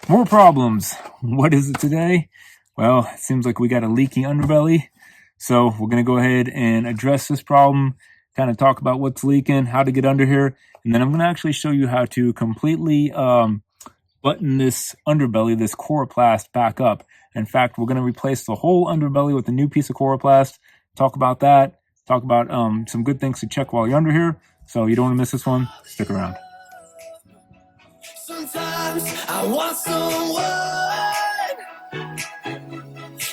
More problems. What is it today? Well, it seems like we got a leaky underbelly. So we're going to go ahead and address this problem, kind of talk about what's leaking, how to get under here, and then I'm going to actually show you how to completely button this underbelly, this coroplast, back up. In fact, we're going to replace the whole underbelly with a new piece of coroplast. Talk about that. Talk about some good things to check while you're under here. So you don't want to miss this one. Stick around. Sometimes I want someone,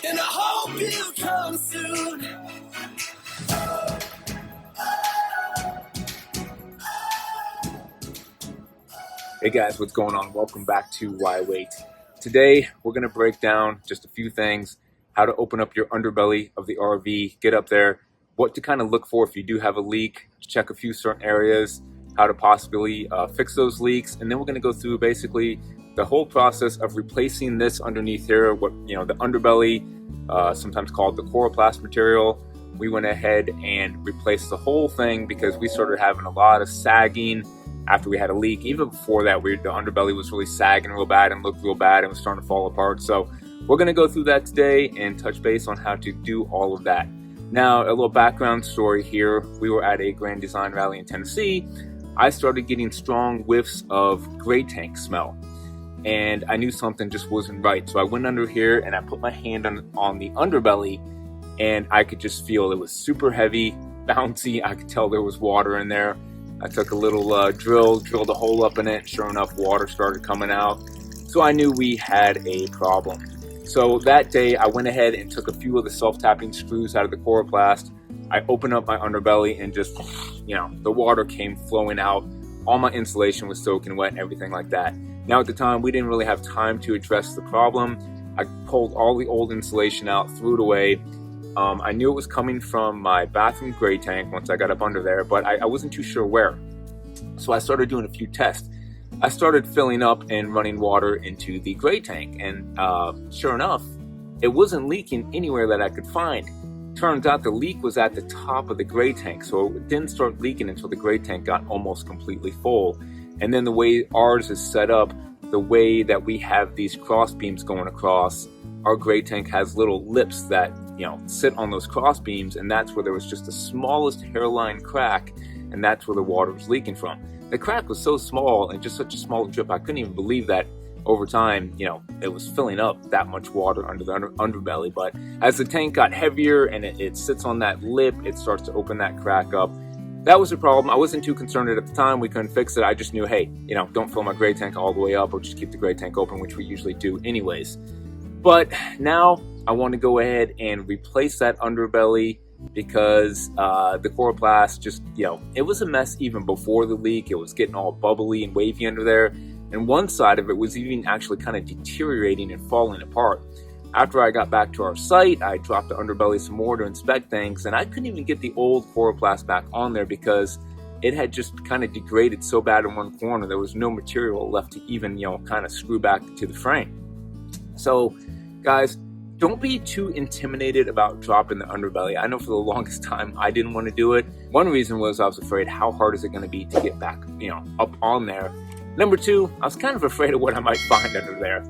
and I hope you come soon. Hey guys, what's going on? Welcome back to Why Wait. Today we're going to break down just a few things, how to open up your underbelly of the RV, get up there, what to kind of look for if you do have a leak, check a few certain areas, how to possibly fix those leaks, and then we're going to go through basically the whole process of replacing this underneath here, what the underbelly, sometimes called the coroplast material. We went ahead and replaced the whole thing because we started having a lot of sagging after we had a leak. Even before that, the underbelly was really sagging real bad and looked real bad and was starting to fall apart. So we're going to go through that today and touch base on how to do all of that. Now, a little background story here. We were at a Grand Design rally in Tennessee. I started getting strong whiffs of gray tank smell, and I knew something just wasn't right. So I went under here and I put my hand on the underbelly, and I could just feel it was super heavy, bouncy. I could tell there was water in there. I took a little drilled a hole up in it. Sure enough, water started coming out. So I knew we had a problem. So that day I went ahead and took a few of the self-tapping screws out of the coroplast. I opened up my underbelly and just, the water came flowing out. All my insulation was soaking wet and everything like that. Now at the time, we didn't really have time to address the problem. I pulled all the old insulation out, threw it away. I knew it was coming from my bathroom gray tank once I got up under there, but I wasn't too sure where. So I started doing a few tests. I started filling up and running water into the gray tank, and sure enough, it wasn't leaking anywhere that I could find. Turns out the leak was at the top of the gray tank, so it didn't start leaking until the gray tank got almost completely full. And then the way ours is set up, the way that we have these cross beams going across, our gray tank has little lips that sit on those cross beams, and that's where there was just the smallest hairline crack, and that's where the water was leaking from. The crack was so small and just such a small drip, I couldn't even believe that over time, it was filling up that much water under the underbelly. But as the tank got heavier and it sits on that lip, it starts to open that crack up. That was a problem. I wasn't too concerned at the time. We couldn't fix it. I just knew, hey, don't fill my gray tank all the way up, or just keep the gray tank open, which we usually do anyways. But now I want to go ahead and replace that underbelly because the coroplast just, it was a mess even before the leak. It was getting all bubbly and wavy under there. And one side of it was even actually kind of deteriorating and falling apart. After I got back to our site, I dropped the underbelly some more to inspect things, and I couldn't even get the old coroplast back on there because it had just kind of degraded so bad in one corner. There was no material left to even, kind of screw back to the frame. So, guys, don't be too intimidated about dropping the underbelly. I know for the longest time I didn't want to do it. One reason was I was afraid, how hard is it going to be to get back, up on there? Number two, I was kind of afraid of what I might find under there.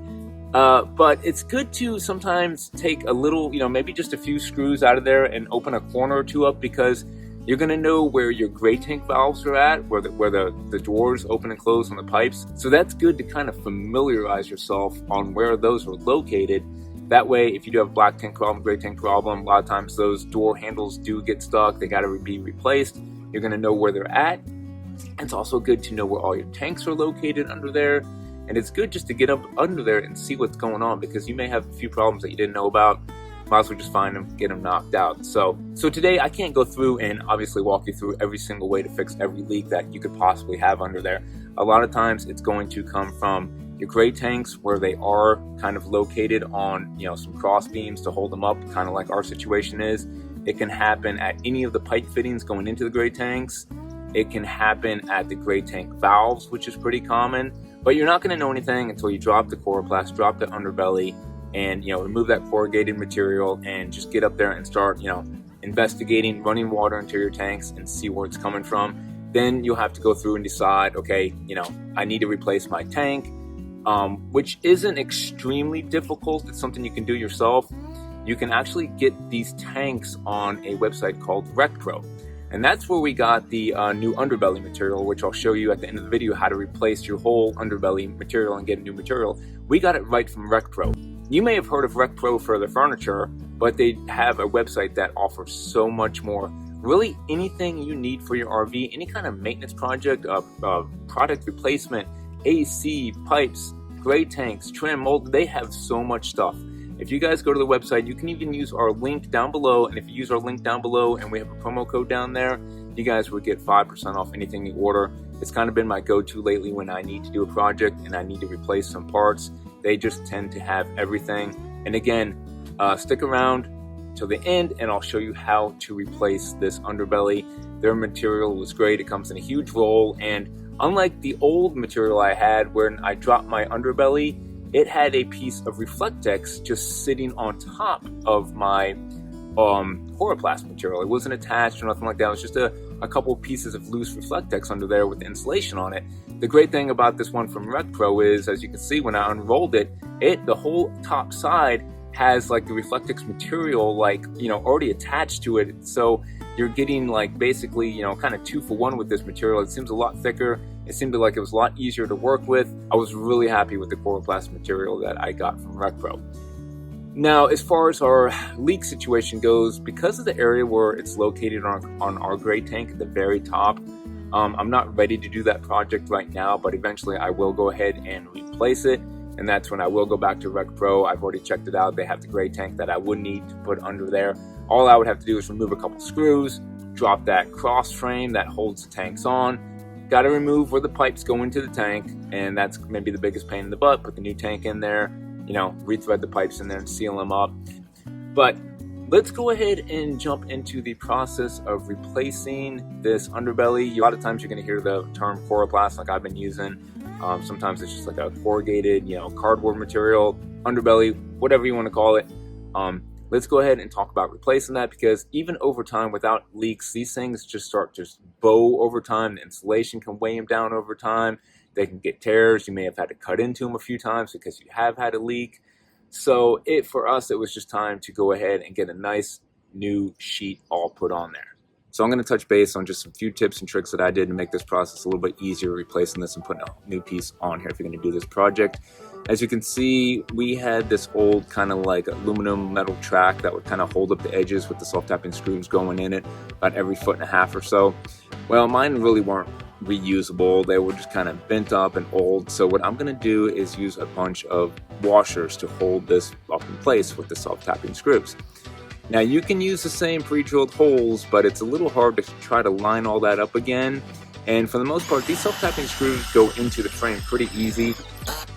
But it's good to sometimes take a little, maybe just a few screws out of there and open a corner or two up, because you're going to know where your gray tank valves are at, where the doors open and close on the pipes. So that's good to kind of familiarize yourself on where those are located. That way, if you do have a black tank problem, gray tank problem, a lot of times those door handles do get stuck. They got to be replaced. You're going to know where they're at. It's also good to know where all your tanks are located under there. And it's good just to get up under there and see what's going on, because you may have a few problems that you didn't know about. Might as well just find them, get them knocked out. So today I can't go through and obviously walk you through every single way to fix every leak that you could possibly have under there. A lot of times it's going to come from your gray tanks, where they are kind of located on, some cross beams to hold them up, kind of like our situation is. It can happen at any of the pipe fittings going into the gray tanks. It can happen at the gray tank valves, which is pretty common, but you're not going to know anything until you drop the coroplast, drop the underbelly, and remove that corrugated material and just get up there and start investigating, running water into your tanks and see where it's coming from. Then you'll have to go through and decide, okay, I need to replace my tank. which isn't extremely difficult. It's something you can do yourself. You can actually get these tanks on a website called RecPro. And that's where we got the new underbelly material, which I'll show you at the end of the video how to replace your whole underbelly material and get a new material. We got it right from RecPro. You may have heard of RecPro for their furniture, but they have a website that offers so much more. Really anything you need for your RV, any kind of maintenance project, product replacement, AC, pipes, gray tanks, trim, mold, they have so much stuff. If you guys go to the website, you can even use our link down below, and if you use our link down below and we have a promo code down there, you guys will get 5% off anything you order. It's kind of been my go-to lately when I need to do a project and I need to replace some parts. They just tend to have everything. And again, stick around till the end and I'll show you how to replace this underbelly. Their material was great. It comes in a huge roll, and unlike the old material I had when I dropped my underbelly, it had a piece of Reflectex just sitting on top of my coroplast material. It wasn't attached or nothing like that. It was just a couple pieces of loose Reflectex under there with the insulation on it. The great thing about this one from RecPro is, as you can see when I unrolled it, the whole top side has like the Reflectex material already attached to it. So you're getting like basically kind of 2 for 1 with this material. It seems a lot thicker. It seemed like it was a lot easier to work with. I was really happy with the coroplast material that I got from RecPro. Now, as far as our leak situation goes, because of the area where it's located on our gray tank at the very top, I'm not ready to do that project right now, but eventually I will go ahead and replace it. And that's when I will go back to RecPro. I've already checked it out. They have the gray tank that I would need to put under there. All I would have to do is remove a couple screws, drop that cross frame that holds the tanks on. Got to remove where the pipes go into the tank, and that's maybe the biggest pain in the butt. Put the new tank in there, rethread the pipes in there and seal them up. But let's go ahead and jump into the process of replacing this underbelly. A lot of times you're going to hear the term coroplast like I've been using. Sometimes it's just like a corrugated, cardboard material, underbelly, whatever you want to call it. Let's go ahead and talk about replacing that, because even over time without leaks, these things just start to bow over time. The insulation can weigh them down over time. They can get tears. You may have had to cut into them a few times because you have had a leak. So for us, it was just time to go ahead and get a nice new sheet all put on there. So I'm going to touch base on just some few tips and tricks that I did to make this process a little bit easier, replacing this and putting a new piece on here if you're going to do this project. As you can see, we had this old kind of like aluminum metal track that would kind of hold up the edges with the self-tapping screws going in it about every 1.5 feet or so. Well, mine really weren't reusable. They were just kind of bent up and old. So what I'm going to do is use a bunch of washers to hold this up in place with the self-tapping screws. Now you can use the same pre-drilled holes, but it's a little hard to try to line all that up again. And for the most part, these self-tapping screws go into the frame pretty easy.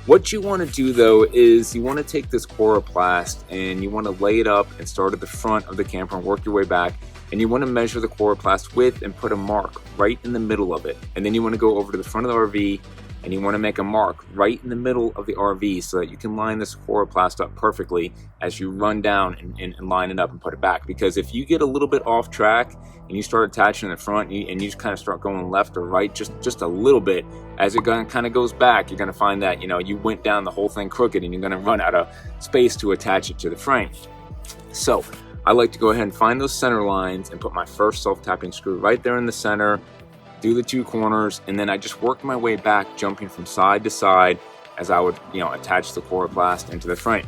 What you want to do though is you want to take this coroplast and you want to lay it up and start at the front of the camper and work your way back. And you want to measure the coroplast width and put a mark right in the middle of it. And then you want to go over to the front of the RV and you want to make a mark right in the middle of the RV so that you can line this coroplast up perfectly as you run down and line it up and put it back. Because if you get a little bit off track and you start attaching in the front and you just kind of start going left or right just a little bit, as it kind of goes back, you're going to find that you went down the whole thing crooked and you're going to run out of space to attach it to the frame. So I like to go ahead and find those center lines and put my first self-tapping screw right there in the center, do the 2 corners, and then I just work my way back, jumping from side to side as I would attach the coroplast into the frame.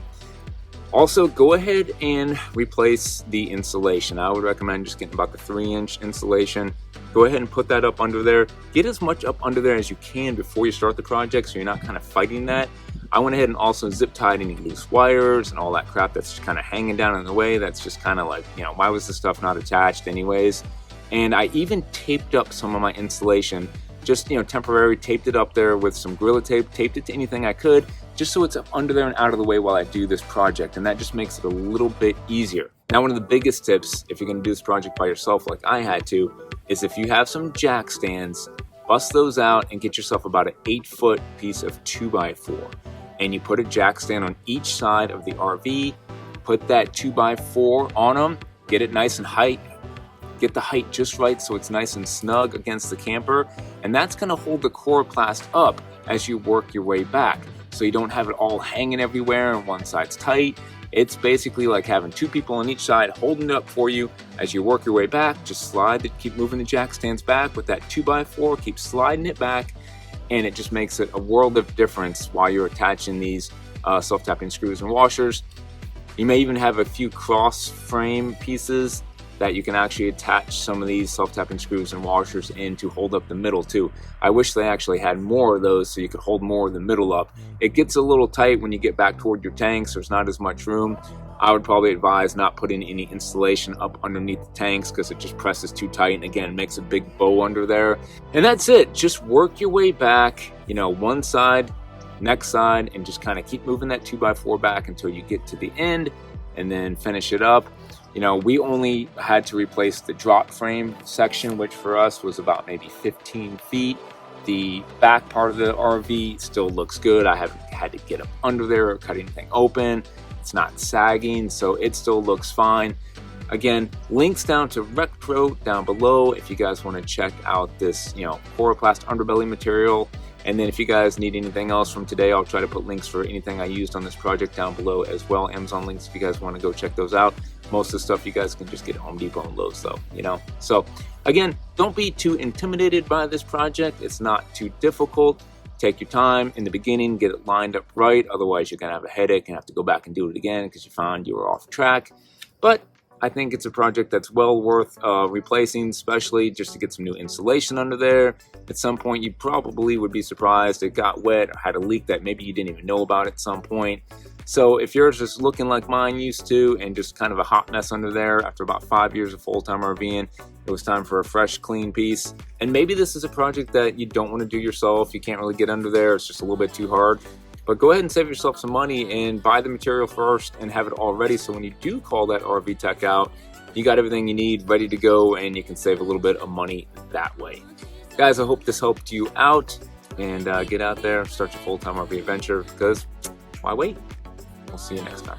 Also, go ahead and replace the insulation. I would recommend just getting about the 3-inch insulation. Go ahead and put that up under there. Get as much up under there as you can before you start the project so you're not kind of fighting that. I went ahead and also zip tied any loose wires and all that crap that's just kind of hanging down in the way. That's just kind of like, why was this stuff not attached anyways? And I even taped up some of my insulation, just temporary, taped it up there with some Gorilla Tape, taped it to anything I could, just so it's up under there and out of the way while I do this project. And that just makes it a little bit easier. Now, one of the biggest tips, if you're going to do this project by yourself like I had to, is if you have some jack stands, bust those out and get yourself about an 8-foot piece of 2x4. And you put a jack stand on each side of the RV, put that 2x4 on them, get it nice and high. Get the height just right so it's nice and snug against the camper, and that's going to hold the coroplast up as you work your way back. so you don't have it all hanging everywhere and one side's tight. It's basically like having two people on each side holding it up for you as you work your way back. Just keep moving the jack stands back with that 2x4, keep sliding it back, and it just makes it a world of difference while you're attaching these self-tapping screws and washers. You may even have a few cross frame pieces that you can actually attach some of these self-tapping screws and washers in to hold up the middle too. I wish they actually had more of those so you could hold more of the middle up. It gets a little tight when you get back toward your tanks. There's not as much room. I would probably advise not putting any insulation up underneath the tanks because it just presses too tight and again makes a big bow under there. And that's it. Just work your way back, you know, one side, next side, and just kind of keep moving that 2x4 back until you get to the end and then finish it up. You know, we only had to replace the drop frame section, which for us was about maybe 15 feet. The back part of the RV still looks good. I haven't had to get up under there or cut anything open. It's not sagging, so it still looks fine. Again, links down to Retro down below if you guys want to check out this, you know, coroplast underbelly material. And then if you guys need anything else from today, I'll try to put links for anything I used on this project down below as well. Amazon links if you guys want to go check those out. Most of the stuff you guys can just get at Home Depot and Lowe's though, you know. So again, don't be too intimidated by this project. It's not too difficult. Take your time in the beginning, get it lined up right. Otherwise, you're going to have a headache and have to go back and do it again because you found you were off track. But I think it's a project that's well worth replacing, especially just to get some new insulation under there. At some point, you probably would be surprised it got wet or had a leak that maybe you didn't even know about at some point. So if yours is looking like mine used to and just kind of a hot mess under there after about 5 years of full-time RVing, it was time for a fresh, clean piece. And maybe this is a project that you don't want to do yourself. You can't really get under there. It's just a little bit too hard. But go ahead and save yourself some money and buy the material first and have it all ready. So when you do call that RV tech out, you got everything you need ready to go and you can save a little bit of money that way. Guys, I hope this helped you out and get out there, start your full-time RV adventure because why wait? We'll see you next time.